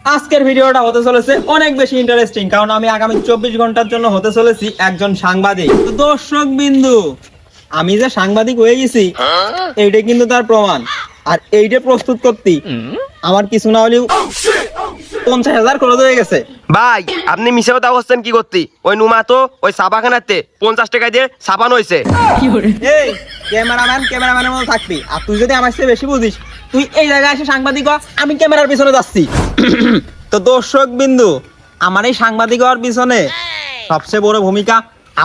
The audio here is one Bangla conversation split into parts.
আজকের ভিডিওটা হতে চলেছে অনেক বেশি ইন্টারেস্টিং, কারণ আমি আগামী 24 ঘন্টার জন্য হতে চলেছি একজন সাংবাদিক। তো দর্শক বিন্দু, আমি যে সাংবাদিক হয়ে গেছি এইটা কিন্তু তার প্রমাণ। আর এইটা প্রস্তুত করতে আমার কিছু না হলেও 50,000 খরচ হয়ে গেছে। ভাই আপনি মিশে কথা বলছেন কি করতে? ওই নুমা তো ওই সাবাখানাতে 50 টাকা দিয়ে ছাপানো হয়েছে। এই ক্যামেরাম্যানের মতো থাকবি, আর তুই যদি আমার চেয়ে বেশি বুঝিস, তুই এই জায়গায় এসে সাংবাদিক হ, আমি ক্যামেরার পিছনে যাচ্ছি। তো দর্শক বিন্দু, আমার এই সাংবাদিক হওয়ার পিছনে সবচেয়ে বড় ভূমিকা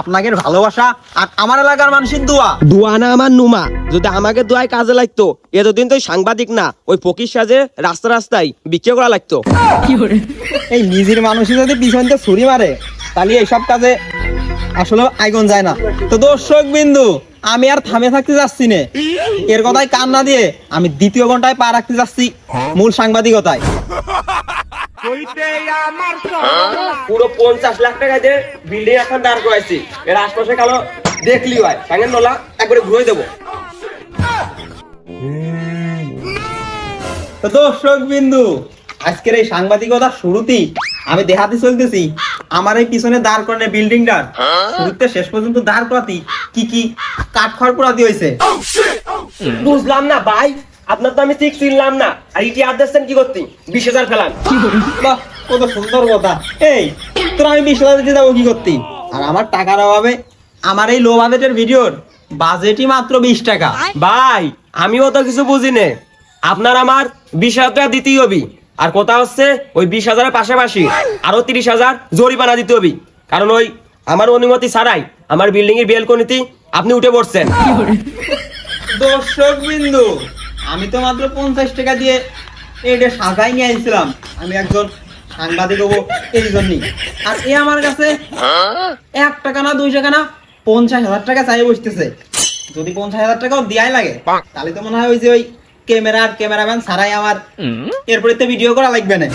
আপনাদের ভালোবাসা আর আমার এলাকার মানুষের দোয়া। দোয়া না আমার নুমা, যদি আমাকে দোয়ায় কাজে লাগতো এতদিন তো সাংবাদিক না, ওই ফকির সাজে রাস্তায় বিক্রি করা লাগতো। এই নিজের মানুষই যদি পিছনতে ছুরি মারে তাহলে এইসব কাজে আসলে আইগন যায় না। তো দর্শক বিন্দু, আমি আর থামে থাকতে যাচ্ছি না, এর কথায় কান না দিয়ে আমি দ্বিতীয় ঘন্টায় পা রাখতে যাচ্ছি মূল সাংবাদিকতায়। পুরো 50 লাখ টাকা দিয়ে বিল্ডিং এখন দাঁড় করাইছি, এর আশপাশে কালো দেখলি হয় টাঙ্গের নোলা একবারে ঘুরে দেবো। তো দর্শক বিন্দু, আজকের এই সাংবাদিকতার শুরুতেই আমি দেখাতে চলতেছি আমার এই পিছনে দাঁড় করানো বিল্ডিংটার শুরুতে শেষ পর্যন্ত দাঁড় করাতে কি কি কাঠখড় পোড়াতে হয়েছে। বুঝলাম না ভাই, আপনার তো আমি ঠিক চিনলাম না। আর ইটি আদেশন কি করতে 20,000 ফেলান? বাহ, কত সুন্দর কথা। এই তোর আমি 20,000 দিতে যাবো কি করতে? আর আমার টাকার অভাবে আমার এই লো বাজেটের ভিডিওর বাজেটই মাত্র 20 টাকা। ভাই আমিও তো কিছু বুঝি নে, আপনার আমার 20,000 টাকা দিতেই হবে। আর কথা হচ্ছে ওই 20,000-এর পাশাপাশি আরো 30,000 জরিমানা দিতে হবে, কারণ ওই আমার অনুমতি ছাড়াই আমার বিল্ডিং এর বেলকনিতে আপনি উঠে পড়ছেন। দর্শক বিন্দু, আমি তো মাত্র 50 টাকা দিয়ে এটা সাজাই নিয়ে আইছিলাম আমি একজন সাংবাদিক হবো এই জন্যই। আর এ আমার কাছে 1 টাকা না 2 টাকা না 50,000 টাকা চাই বসতেছে। যদি 50,000 টাকাও দেয়াই লাগে তাহলে তো মনে হয় ওই যে ওই ক্যামেরাম্যান ছাড়াই আমার এরপরে তো ভিডিও করা লাগবে না।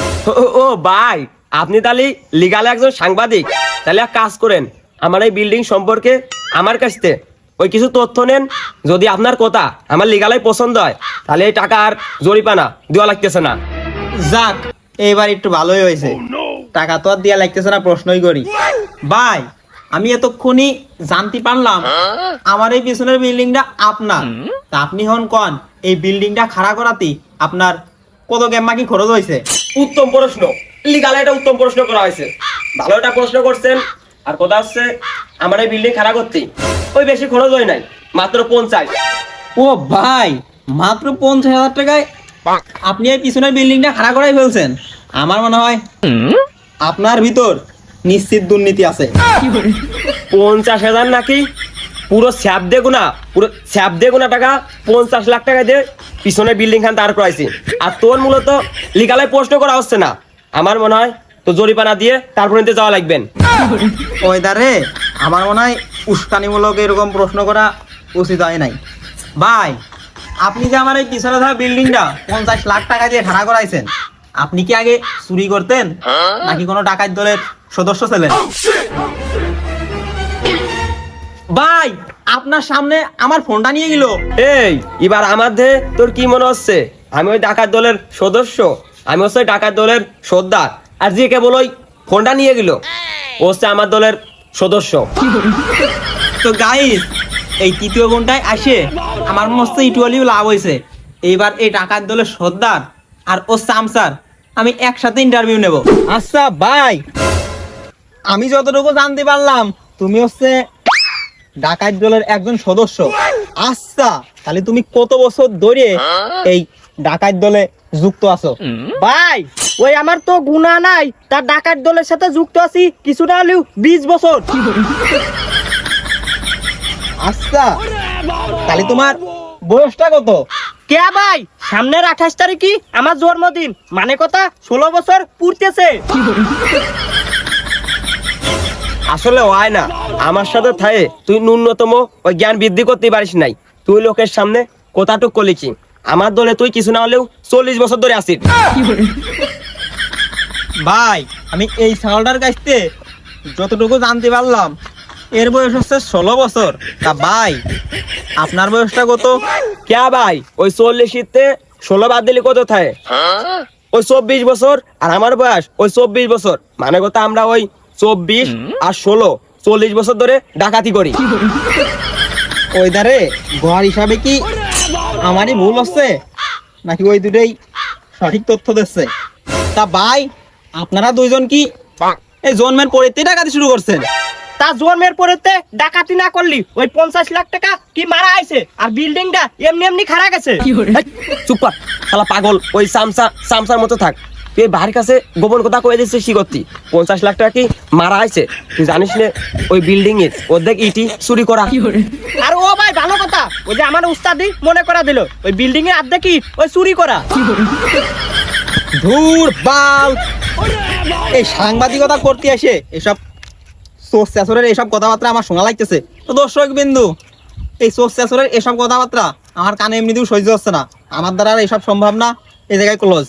ও ভাই, আপনি তাহলে লিগাল একজন সাংবাদিক, তাহলে এক কাজ করেন, আমার এই বিল্ডিং সম্পর্কে আমার কাছ থেকে ওই কিছু তথ্য নেন। যদি আপনার কথা আমার লিগালাই পছন্দ হয় তাহলে এই টাকা আর জরিমানা দেওয়া লাগতেছে না। যাক, এইবার একটু ভালোই হয়েছে, টাকা তো আর দেয়া লাগতেছে না, প্রশ্নই করি। ভাই আমি এতক্ষণই জানতে পারলাম আমার এই পিছনের বিল্ডিংটা আপনার। তা আপনি হন কন এই বিল্ডিংটা খাড়া করাতে আপনার কত গেম্মা কি খরচ হয়েছে? উত্তম প্রশ্ন, লিগাল একটা উত্তম প্রশ্ন করা হয়েছে, ভালো একটা প্রশ্ন করছেন। আর কথা হচ্ছে আমার এই বিল্ডিং খাড়া করতে ওই বেশি খরচ হয় নাই, মাত্র 50। ও ভাই, মাত্র 50,000 টাকায় আপনি এই পিছনের বিল্ডিংটা খাড়া করাই ফেলছেন? আমার মনে হয় আপনার ভিতর নিশ্চিত দুর্নীতি আছে। 50,000 নাকি? পুরো স্যাপ দেখো না টাকা 50 লাখ টাকা দিয়ে পিছনে বিল্ডিং খান দাঁড় করাইছি। আর তোর মূলত লিগালে প্রশ্ন করা হচ্ছে না, আমার মনে হয় তো জরিমানা দিয়ে তারপরে যাওয়া লাগবেন। ওই দারে আমার মনে হয় উস্কানিমূলক এরকম প্রশ্ন করা উচিত হয় নাই। ভাই আপনি যে আমার এই পিছনে থাকা বিল্ডিংটা 50 লাখ টাকা দিয়ে ভাড়া করাইছেন, আপনি কি আগে চুরি করতেন নাকি কোনো ডাকাত দলের সদস্য ছিলেন? ভাই আপনার সামনে আমার ফোনটা নিয়ে গেল। এই এবার আমাদের তোর কি মনে হচ্ছে আমি ওই ডাকাত দলের সদস্য? আমি হচ্ছে ডাকাত দলের সর্দার, আর যে কেবল ওই ফোনটা নিয়ে গেল ও হচ্ছে আমার দলের সদস্য। তো গাইস, এই তৃতীয় ঘন্টায় আসে আমার মস্ত ইটুয়ালিও লাভ হয়েছে। এইবার এই ডাকাত দলের সর্দার আর ও সামসার আমি একসাথে ইন্টারভিউ নেব। আচ্ছা ভাই, আমি যতটুকু জানতে পারলাম তুমি হচ্ছে ডাকাত দলের একজন সদস্য। আচ্ছা তাহলে তুমি কত বছর ধরে এই ডাকাত দলে যুক্ত আছো? ভাই ওই আমার তো গুণা নাই, তার ডাকাত দলের সাথে যুক্ত আছি কিছুটা হলেও 20 বছর। আচ্ছা তাহলে তোমার বয়সটা কত? কে ভাই, সামনের 28 তারিখই আমার জন্মদিন, মানে কথা 16 বছর পূর্তেছে। আসলে হয় না, আমার সাথে থাকে তুই ন্যূনতম ওই জ্ঞান বৃদ্ধি করতে পারিস নাই। তুই লোকের সামনে কথাটুক কলিছি, আমার দলে তুই কিছু না হলেও 40 বছর ধরে আসিস। ভাই আমি এই ছাগলটার কাছ থেকে যতটুকু জানতে পারলাম এর বয়স হচ্ছে 16 বছর। তা ভাই আপনার বয়সটা কত? কে ভাই, ওই 40 তে 16 বাদ দিলে কত থাকে? ওই 24 বছর আর আমার বয়স ওই 24 বছর, মানে কথা আমরা ওই 24 আর 16 40 বছর ধরে ডাকাতি করি। ওই দারে ঘর হিসাবে কি আমারই ভুল হচ্ছে নাকি ওই দুটোই সঠিক তথ্য দিচ্ছে? তা ভাই আপনারা দুইজন কি এই জন্মের পরেতে ডাকাতি শুরু করছেন? তা জন্মের পরেতে ডাকাতি না করলি ওই 50 লাখ টাকা কি মারা আইছে আর বিল্ডিংটা এমনি এমনি খারাপ গেছে। এই, চুপ কর শালা পাগল, ওই সামসার মতো থাক। তুই এই বাড়ির কাছে গোপন কথা কয়ে দিচ্ছিস কি করতি? 50 লাখ টাকা কি মারা আছে? তুই জানিস না ওই বিল্ডিং এর অর্ধেক ইটি চুরি করা। আর ও ভাই ভালো কথা, ওই যে আমার উস্তাদি মনে করা দিল ওই বিল্ডিং এর অর্ধেক ইট ওই চুরি করা। ধুর বাল, এই সাংবাদিকতা করতে আসে এসব সোর্স চ্যাসরের এসব কথাবার্তা আমার শোনা লাগতেছে। তো দর্শক বিন্দু, এই সোর্স চ্যাসরের এসব কথাবার্তা আমার কানে এমনিতেও সহ্য হচ্ছে না, আমার দ্বারা আর এসব সম্ভব না। এই জায়গায় ক্লোজ।